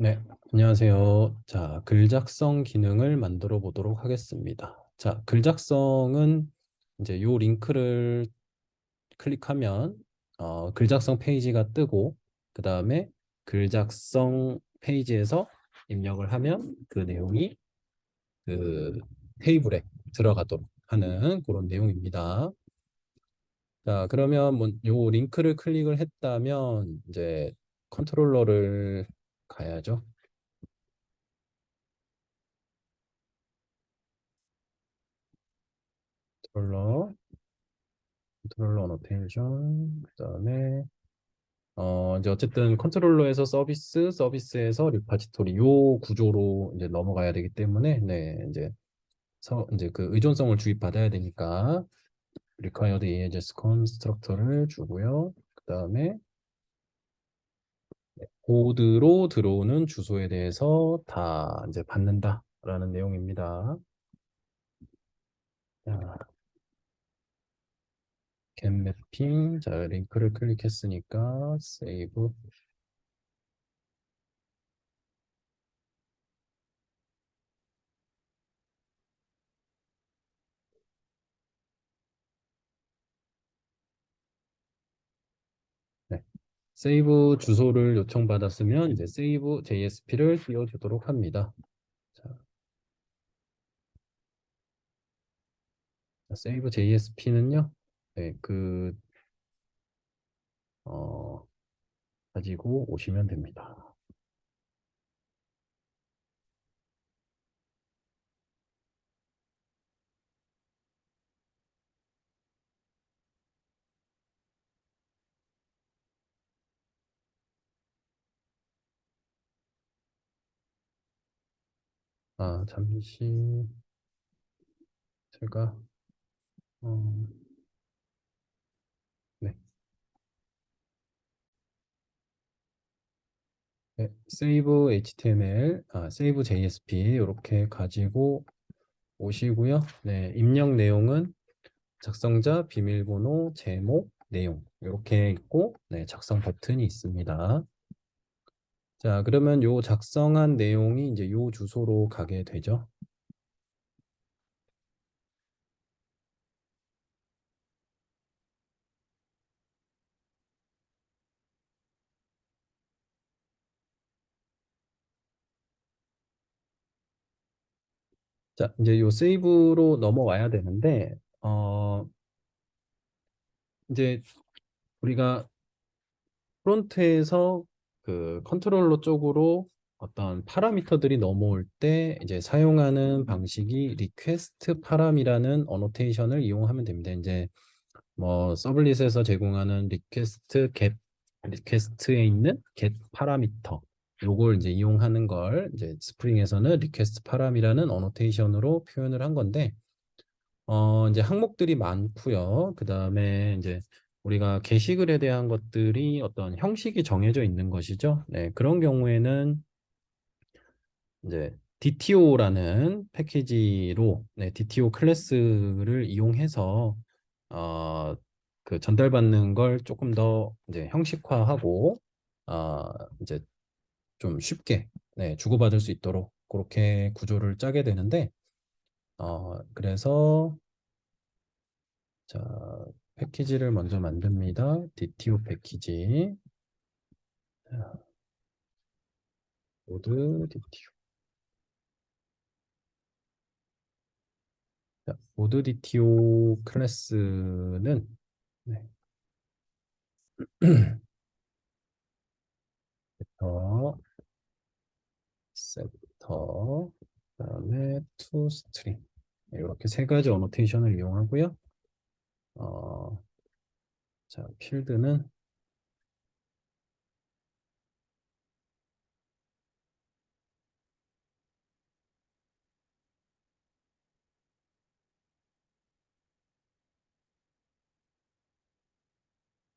네, 안녕하세요. 자, 글 작성 기능을 만들어 보도록 하겠습니다. 자, 글 작성은 이제 요 링크를 클릭하면 글 작성 페이지가 뜨고 그 다음에 글 작성 페이지에서 입력을 하면 그 내용이 그 테이블에 들어가도록 하는 그런 내용입니다. 자, 그러면 뭐 요 링크를 클릭을 했다면 이제 컨트롤러를 가야죠. 컨트롤러 컨트롤러 어노테이션 그다음에 이제 어쨌든 컨트롤러에서 서비스에서 리파지토리 요 구조로 이제 넘어가야 되기 때문에 네 이제 그 의존성을 주입받아야 되니까 required ES constructor를 주고요. 그다음에 코드로 들어오는 주소에 대해서 다 이제 받는다라는 내용입니다. 자, 겟 매핑 자 링크를 클릭했으니까 세이브. 네. 세이브 주소를 요청받았으면 이제 세이브 JSP를 띄워주도록 합니다. 자, 세이브 JSP는요, 네, 어, 가지고 오시면 됩니다. 잠시 제가 어, 네, 네, 세이브 HTML, 세이브 JSP 이렇게 가지고 오시고요. 네, 입력 내용은 작성자, 비밀번호, 제목, 내용 이렇게 있고, 네, 작성 버튼이 있습니다. 자, 그러면 요 작성한 내용이 이제 요 주소로 가게 되죠. 자, 이제 요 세이브로 넘어와야 되는데, 이제 우리가 프론트에서 그 컨트롤러 쪽으로 어떤 파라미터들이 넘어올 때 이제 사용하는 방식이 리퀘스트 파람이라는 어노테이션을 이용하면 됩니다. 이제 뭐 서블릿에서 제공하는 리퀘스트에 있는 get 파라미터 요걸 이제 이용하는 걸 이제 스프링에서는 리퀘스트 파람이라는 어노테이션으로 표현을 한 건데 이제 항목들이 많고요. 그다음에 이제 우리가 게시글에 대한 것들이 어떤 형식이 정해져 있는 것이죠. 네, 그런 경우에는 이제 DTO라는 패키지로 네, DTO 클래스를 이용해서 어, 그 전달받는 걸 조금 더 이제 형식화하고 어, 이제 좀 쉽게 네, 주고받을 수 있도록 그렇게 구조를 짜게 되는데 그래서 자 패키지를 먼저 만듭니다. DTO 패키지 자, 모드 DTO 자, 모드 DTO 클래스는 네, 더 세터 그다음에 to string 이렇게 세 가지 어노테이션을 이용하고요. 어, 자 필드는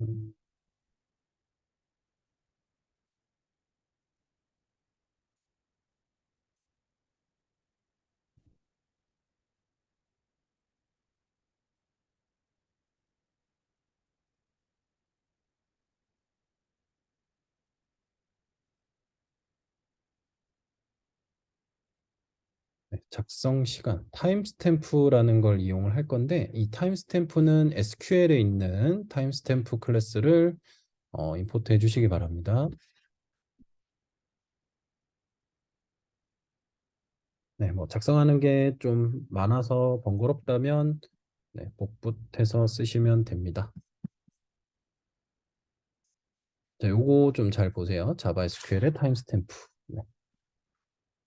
음, 작성 시간, 타임스탬프라는 걸 이용을 할 건데 이 타임스탬프는 SQL에 있는 타임스탬프 클래스를 임포트 해주시기 바랍니다. 네, 뭐 작성하는 게 좀 많아서 번거롭다면 네, 복붙해서 쓰시면 됩니다. 자, 요거 좀 잘 보세요. 자바 SQL의 타임스탬프. 네.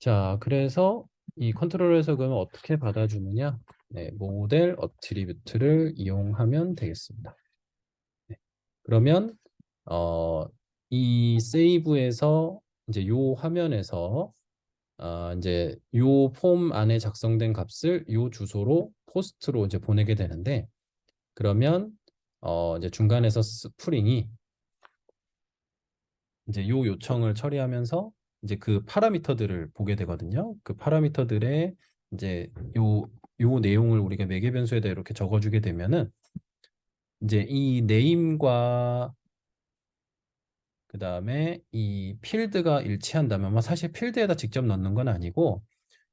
자, 그래서 이 컨트롤에서 그러면 어떻게 받아주느냐? 네, 모델 어트리뷰트를 이용하면 되겠습니다. 네. 그러면 이 세이브에서 이제 요 화면에서 이제 요 폼 안에 작성된 값을 요 주소로 포스트로 이제 보내게 되는데 그러면 이제 중간에서 스프링이 이제 요 요청을 처리하면서 이제 그 파라미터들을 보게 되거든요. 그 파라미터들의 이제 요 내용을 우리가 매개 변수에다 이렇게 적어주게 되면은 이제 이 네임과 그 다음에 이 필드가 일치한다면 뭐 사실 필드에다 직접 넣는 건 아니고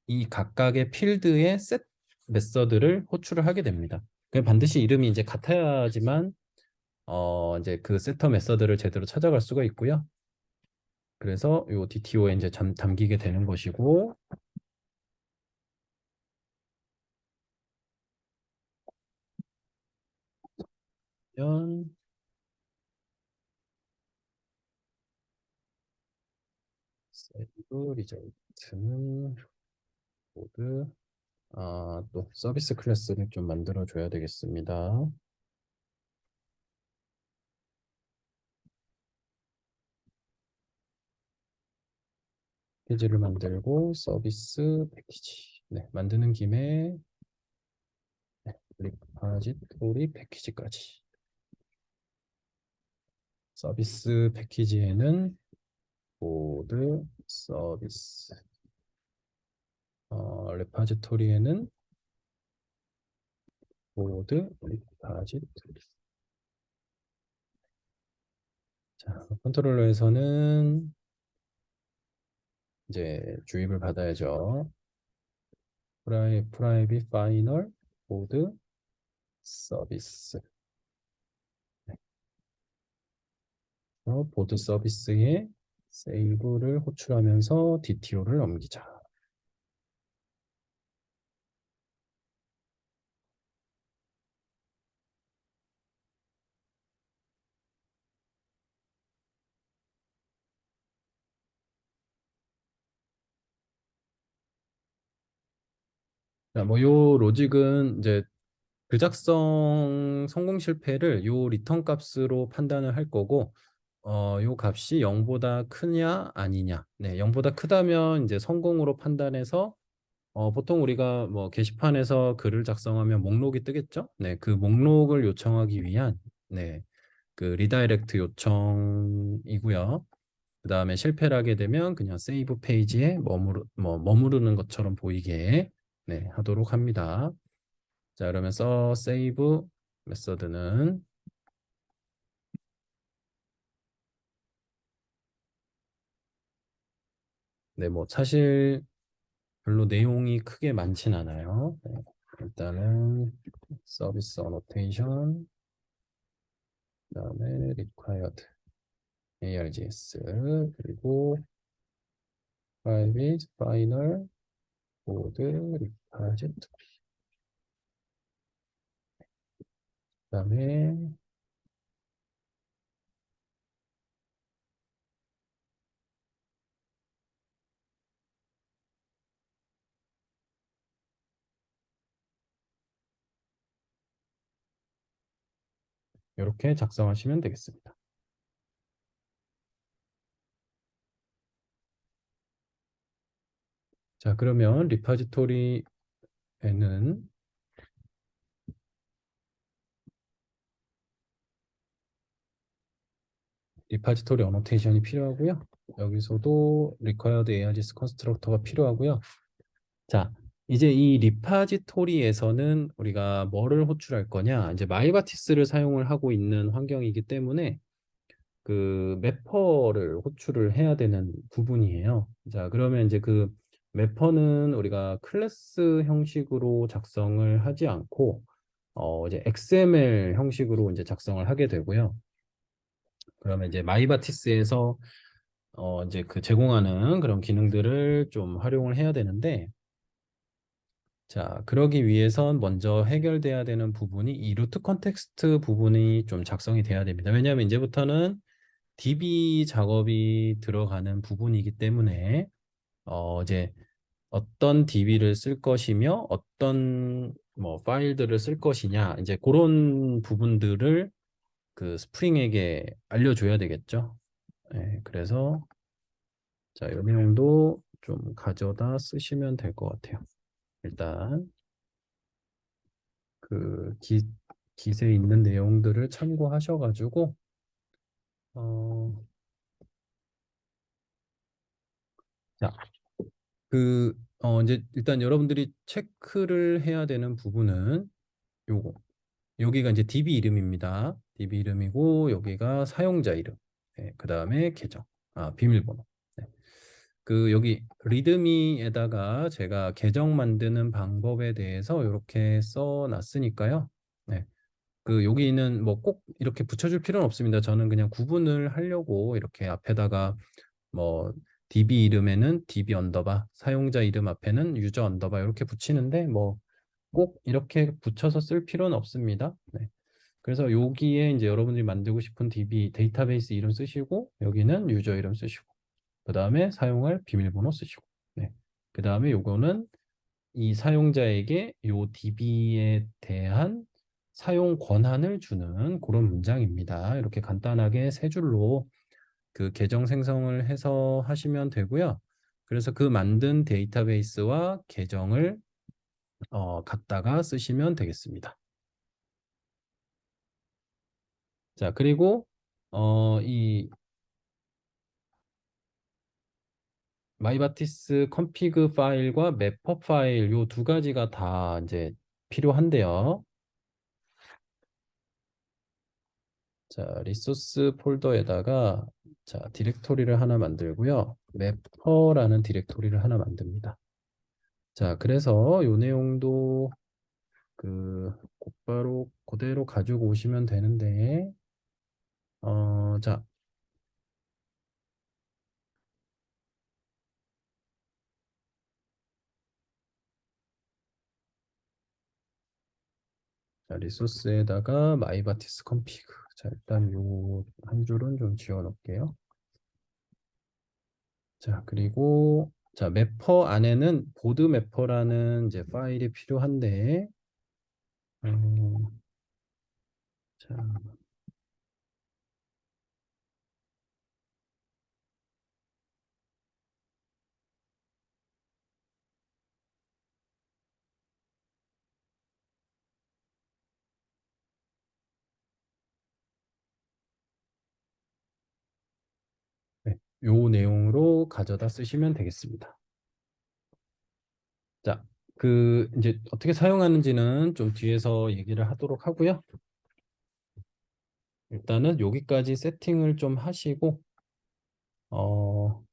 이 각각의 필드의 셋 메서드를 호출을 하게 됩니다. 반드시 이름이 이제 같아야지만 이제 그 세터 메서드를 제대로 찾아갈 수가 있고요. 그래서 요 DTO에 이제 담기게 되는 것이고 면 세이브 리저트는 모드 또 서비스 클래스를 좀 만들어 줘야 되겠습니다. 패키지를 만들고 서비스 패키지 네, 만드는 김에 리파지토리 패키지까지 서비스 패키지에는 보드 서비스 레파지토리에는 보드 리파지토리 자 컨트롤러에서는 이제 주입을 받아야죠. 프라이빗 파이널 보드 서비스 보드 서비스에 세이브를 호출하면서 DTO를 넘기자. 자, 뭐 요 로직은 이제 그 작성 성공 실패를 요 리턴 값으로 판단을 할 거고 요 값이 0보다 크냐 아니냐. 네, 0보다 크다면 이제 성공으로 판단해서 보통 우리가 뭐 게시판에서 글을 작성하면 목록이 뜨겠죠? 네, 그 목록을 요청하기 위한 네, 그 리다이렉트 요청이고요. 그 다음에 실패를 하게 되면 그냥 세이브 페이지에 머무르는 것처럼 보이게 네, 하도록 합니다. 자, 그러면서 세이브 메서드는 네, 뭐 사실 별로 내용이 크게 많진 않아요. 네, 일단은 서비스 어노테이션 그다음에 required ARGS 그리고 private final board repository 그다음에 이렇게 작성하시면 되겠습니다. 자, 그러면 리파지토리에는 리파지토리 어노테이션이 필요하고요. 여기서도 required ARGS 컨스트럭터가 필요하고요. 자, 이제 이 리파지토리에서는 우리가 뭐를 호출할 거냐? 이제 마이바티스를 사용을 하고 있는 환경이기 때문에 그 매퍼를 호출을 해야 되는 부분이에요. 자, 그러면 이제 그 매퍼는 우리가 클래스 형식으로 작성을 하지 않고 이제 XML 형식으로 이제 작성을 하게 되고요. 그러면 이제 마이바티스에서 이제 그 제공하는 그런 기능들을 좀 활용을 해야 되는데, 자, 그러기 위해선 먼저 해결돼야 되는 부분이 이 루트 컨텍스트 부분이 좀 작성이 돼야 됩니다. 왜냐하면 이제부터는 DB 작업이 들어가는 부분이기 때문에 이제 어떤 DB를 쓸 것이며 어떤 뭐 파일들을 쓸 것이냐, 이제 그런 부분들을 그 스프링에게 알려줘야 되겠죠. 네, 그래서 자, 이 내용도 좀 가져다 쓰시면 될 것 같아요. 일단 그 깃에 있는 내용들을 참고하셔가지고 어, 자, 이제 일단 여러분들이 체크를 해야 되는 부분은 요거. 여기가 이제 DB 이름입니다. DB 이름이고 여기가 사용자 이름. 네, 그다음에 계정. 비밀번호. 네. 그 여기 리드미에다가 제가 계정 만드는 방법에 대해서 이렇게 써 놨으니까요. 네. 그 여기는 뭐 꼭 이렇게 붙여줄 필요는 없습니다. 저는 그냥 구분을 하려고 이렇게 앞에다가 뭐 DB 이름에는 DB 언더바, 사용자 이름 앞에는 유저 언더바 이렇게 붙이는데 뭐 꼭 이렇게 붙여서 쓸 필요는 없습니다. 네. 그래서 여기에 이제 여러분들이 만들고 싶은 DB 데이터베이스 이름 쓰시고 여기는 유저 이름 쓰시고 그 다음에 사용할 비밀번호 쓰시고 네. 그 다음에 요거는 이 사용자에게 요 DB에 대한 사용 권한을 주는 그런 문장입니다. 이렇게 간단하게 세 줄로 그 계정 생성을 해서 하시면 되고요. 그래서 그 만든 데이터베이스와 계정을 갖다가 쓰시면 되겠습니다. 자, 그리고 이 마이바티스 컨피그 파일과 매퍼 파일 요 두 가지가 다 이제 필요한데요. 자, 리소스 폴더에다가 자, 디렉토리를 하나 만들고요. 매퍼라는 디렉토리를 하나 만듭니다. 자, 그래서 요 내용도 그 곧바로 그대로 가지고 오시면 되는데 자, 자, 리소스에다가 마이바티스 컨피그. 자, 일단 요 한 줄은 좀 지워 놓을게요. 자, 그리고 자, 매퍼 안에는 보드 매퍼라는 이제 파일이 필요한데 자, 네, 요 내용으로 가져다 쓰시면 되겠습니다. 자, 그 이제 어떻게 사용하는지는 좀 뒤에서 얘기를 하도록 하고요. 일단은 여기까지 세팅을 좀 하시고 어,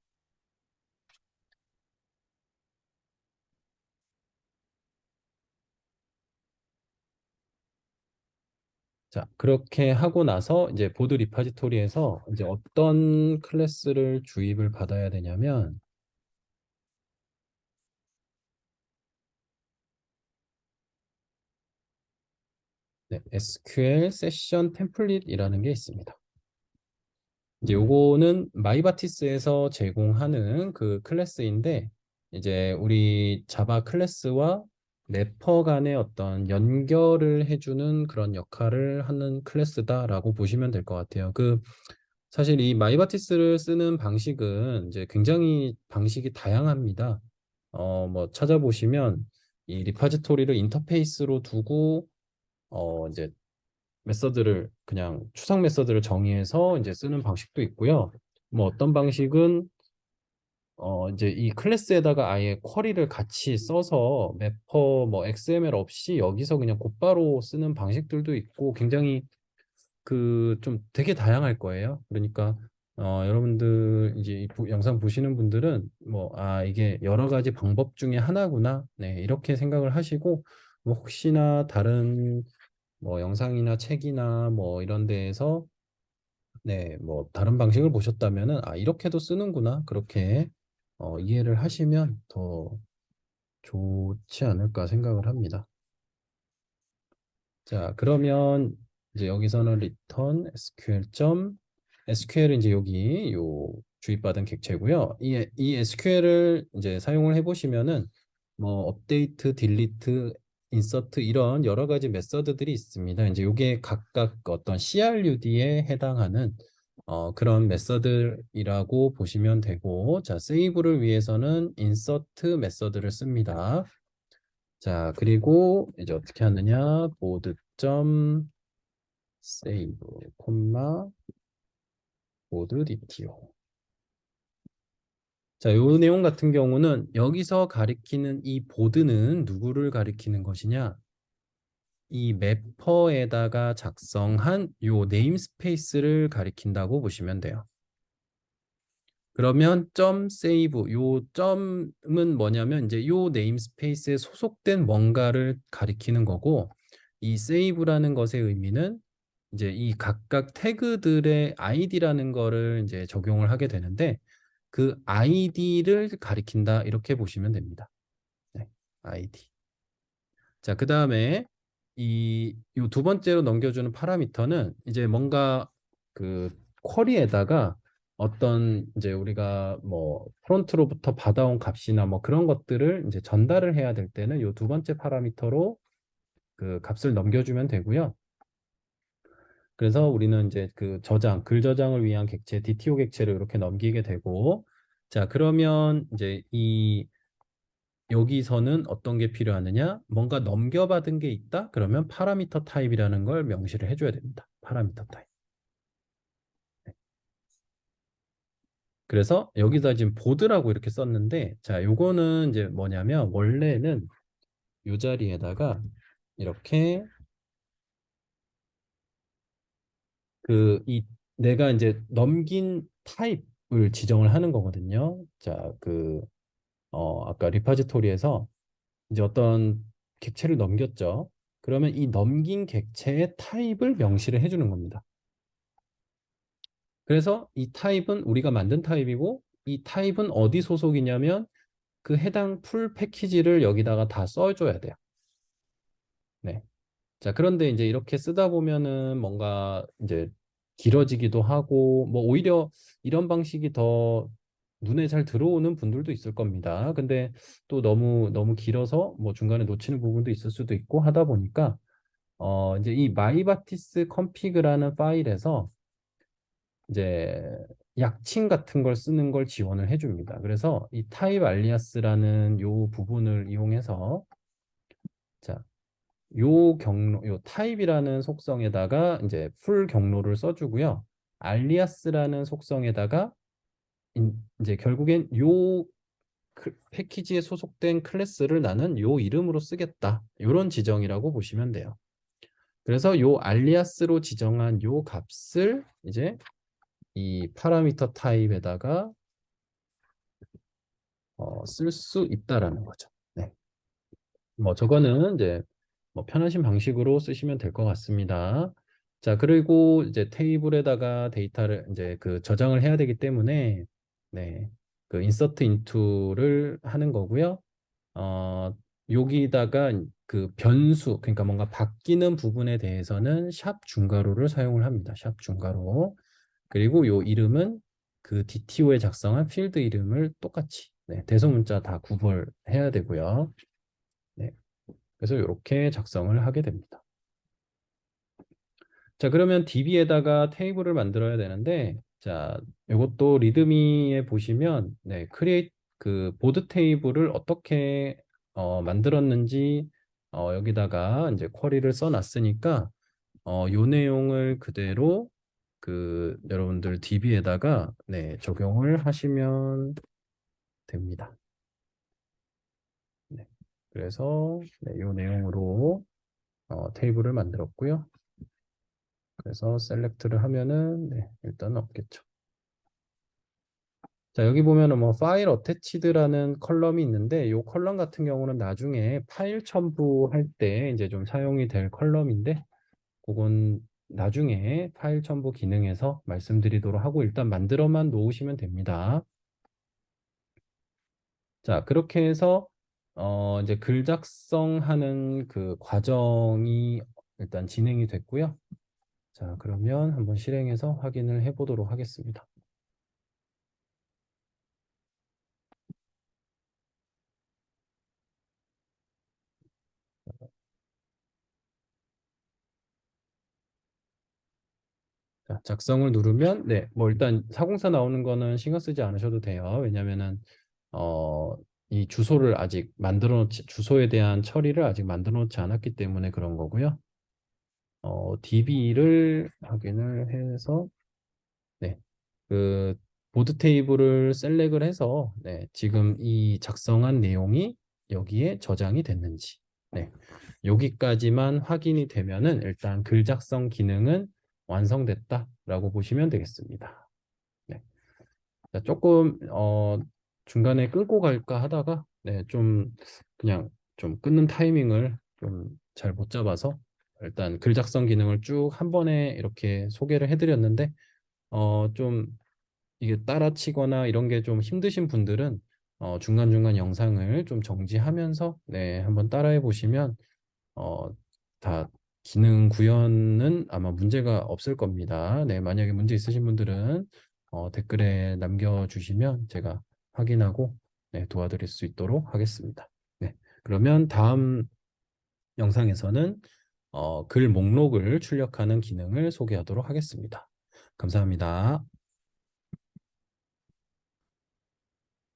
자, 그렇게 하고 나서 이제 보드 리파지토리에서 이제 어떤 클래스를 주입을 받아야 되냐면 네, SQL 세션 템플릿이라는 게 있습니다. 이제 요거는 마이바티스에서 제공하는 그 클래스인데 이제 우리 자바 클래스와 래퍼 간의 어떤 연결을 해주는 그런 역할을 하는 클래스다라고 보시면 될 것 같아요. 그 사실 이 마이바티스를 쓰는 방식은 이제 굉장히 방식이 다양합니다. 뭐 찾아보시면 이 리파지토리를 인터페이스로 두고 이제 메서드를 그냥 추상 메서드를 정의해서 이제 쓰는 방식도 있고요. 뭐 어떤 방식은 이제 이 클래스에다가 아예 쿼리를 같이 써서 매퍼 뭐 XML 없이 여기서 그냥 곧바로 쓰는 방식들도 있고 굉장히 그 좀 되게 다양할 거예요. 그러니까 여러분들 이제 이 영상 보시는 분들은 뭐, 이게 여러 가지 방법 중에 하나구나. 네, 이렇게 생각을 하시고, 뭐 혹시나 다른 뭐 영상이나 책이나 뭐 이런 데에서 네, 뭐 다른 방식을 보셨다면은 이렇게도 쓰는구나. 그렇게 이해를 하시면 더 좋지 않을까 생각을 합니다. 자, 그러면 이제 여기서는 return SQL은 이제 여기 요 주입받은 객체고요. 이 SQL을 이제 사용을 해보시면은 뭐 업데이트, 딜리트, 인서트 이런 여러 가지 메서드들이 있습니다. 이제 요게 각각 어떤 CRUD에 해당하는 그런 메서드이라고 보시면 되고, 자, 세이브를 위해서는 인서트 메서드를 씁니다. 자, 그리고 이제 어떻게 하느냐? 보드.save, 콤마, 보드 DTO. 자, 요 내용 같은 경우는 여기서 가리키는 이 보드는 누구를 가리키는 것이냐? 이 매퍼에다가 작성한 요 네임스페이스를 가리킨다고 보시면 돼요. 그러면 점 세이브 요 점은 뭐냐면 이제 요 네임스페이스에 소속된 뭔가를 가리키는 거고, 이 세이브라는 것의 의미는 이제 이 각각 태그들의 아이디라는 거를 이제 적용을 하게 되는데, 그 아이디를 가리킨다 이렇게 보시면 됩니다. 네, 아이디. 자, 그다음에 이 요 두 번째로 넘겨주는 파라미터는 이제 뭔가 그 쿼리에다가 어떤 이제 우리가 뭐 프론트로부터 받아온 값이나 뭐 그런 것들을 이제 전달을 해야 될 때는 요 두 번째 파라미터로 그 값을 넘겨주면 되고요. 그래서 우리는 이제 그 글 저장을 위한 객체, DTO 객체를 이렇게 넘기게 되고, 자, 그러면 이제 여기서는 어떤 게 필요하느냐? 뭔가 넘겨받은 게 있다? 그러면 파라미터 타입이라는 걸 명시를 해줘야 됩니다. 파라미터 타입. 그래서 여기다 지금 보드라고 이렇게 썼는데, 자, 요거는 이제 뭐냐면 원래는 요 자리에다가 이렇게 이 내가 이제 넘긴 타입을 지정을 하는 거거든요. 자, 아까 리파지토리에서 이제 어떤 객체를 넘겼죠. 그러면 이 넘긴 객체의 타입을 명시를 해주는 겁니다. 그래서 이 타입은 우리가 만든 타입이고, 이 타입은 어디 소속이냐면 그 해당 풀 패키지를 여기다가 다 써줘야 돼요. 네. 자, 그런데 이제 이렇게 쓰다 보면은 뭔가 이제 길어지기도 하고, 뭐 오히려 이런 방식이 더 눈에 잘 들어오는 분들도 있을 겁니다. 근데 또 너무 길어서 뭐 중간에 놓치는 부분도 있을 수도 있고 하다 보니까 이제 이 마이바티스 컴피그라는 파일에서 이제 약칭 같은 걸 쓰는 걸 지원을 해줍니다. 그래서 이 타입 알리아스라는 요 부분을 이용해서 자, 요 타입이라는 속성에다가 이제 풀 경로를 써주고요. 알리아스라는 속성에다가 이제 결국엔 요 패키지에 소속된 클래스를 나는 요 이름으로 쓰겠다. 요런 지정이라고 보시면 돼요. 그래서 요 알리아스로 지정한 요 값을 이제 이 파라미터 타입에다가 쓸 수 있다라는 거죠. 네. 뭐 저거는 이제 뭐 편하신 방식으로 쓰시면 될 것 같습니다. 자, 그리고 이제 테이블에다가 데이터를 이제 저장을 해야 되기 때문에 네. insert into를 하는 거고요. 어, 여기다가 변수, 그러니까 뭔가 바뀌는 부분에 대해서는 샵 중괄호를 사용을 합니다. 샵 중괄호. 그리고 요 이름은 그 DTO에 작성한 필드 이름을 똑같이 대소문자 다 구별해야 되고요. 네. 그래서 이렇게 작성을 하게 됩니다. 자, 그러면 DB에다가 테이블을 만들어야 되는데, 자, 이것도 리드미에 보시면, create 보드 테이블을 어떻게 만들었는지 여기다가 이제 쿼리를 써놨으니까, 요 내용을 그대로 여러분들 DB에다가 적용을 하시면 됩니다. 네. 그래서 요 내용으로 테이블을 만들었고요. 그래서 셀렉트를 하면은 일단 없겠죠. 자, 여기 보면은 뭐 파일 어태치드라는 컬럼이 있는데 이 컬럼 같은 경우는 나중에 파일 첨부할 때 이제 좀 사용이 될 컬럼인데 그건 나중에 파일 첨부 기능에서 말씀드리도록 하고 일단 만들어만 놓으시면 됩니다. 자, 그렇게 해서 이제 글 작성하는 그 과정이 일단 진행이 됐고요. 자, 그러면 한번 실행해서 확인을 해 보도록 하겠습니다. 자, 작성을 누르면 네, 뭐 일단 사공사 나오는 거는 신경 쓰지 않으셔도 돼요. 왜냐면은 어, 이 주소를 아직 주소에 대한 처리를 아직 만들어 놓지 않았기 때문에 그런 거고요. DB를 확인을 해서 네. 그 보드 테이블을 셀렉을 해서 네, 지금 이 작성한 내용이 여기에 저장이 됐는지 네, 여기까지만 확인이 되면은 일단 글 작성 기능은 완성됐다라고 보시면 되겠습니다. 네. 자, 조금 중간에 끌고 갈까 하다가 네, 좀 그냥 좀 끊는 타이밍을 좀 잘 못 잡아서 일단 글 작성 기능을 쭉 한 번에 이렇게 소개를 해드렸는데 좀 이게 따라치거나 이런 게 좀 힘드신 분들은 중간중간 영상을 좀 정지하면서 네, 한번 따라해 보시면 어, 다 기능 구현은 아마 문제가 없을 겁니다. 네, 만약에 문제 있으신 분들은 댓글에 남겨주시면 제가 확인하고 네, 도와드릴 수 있도록 하겠습니다. 네, 그러면 다음 영상에서는 글 목록을 출력하는 기능을 소개하도록 하겠습니다. 감사합니다.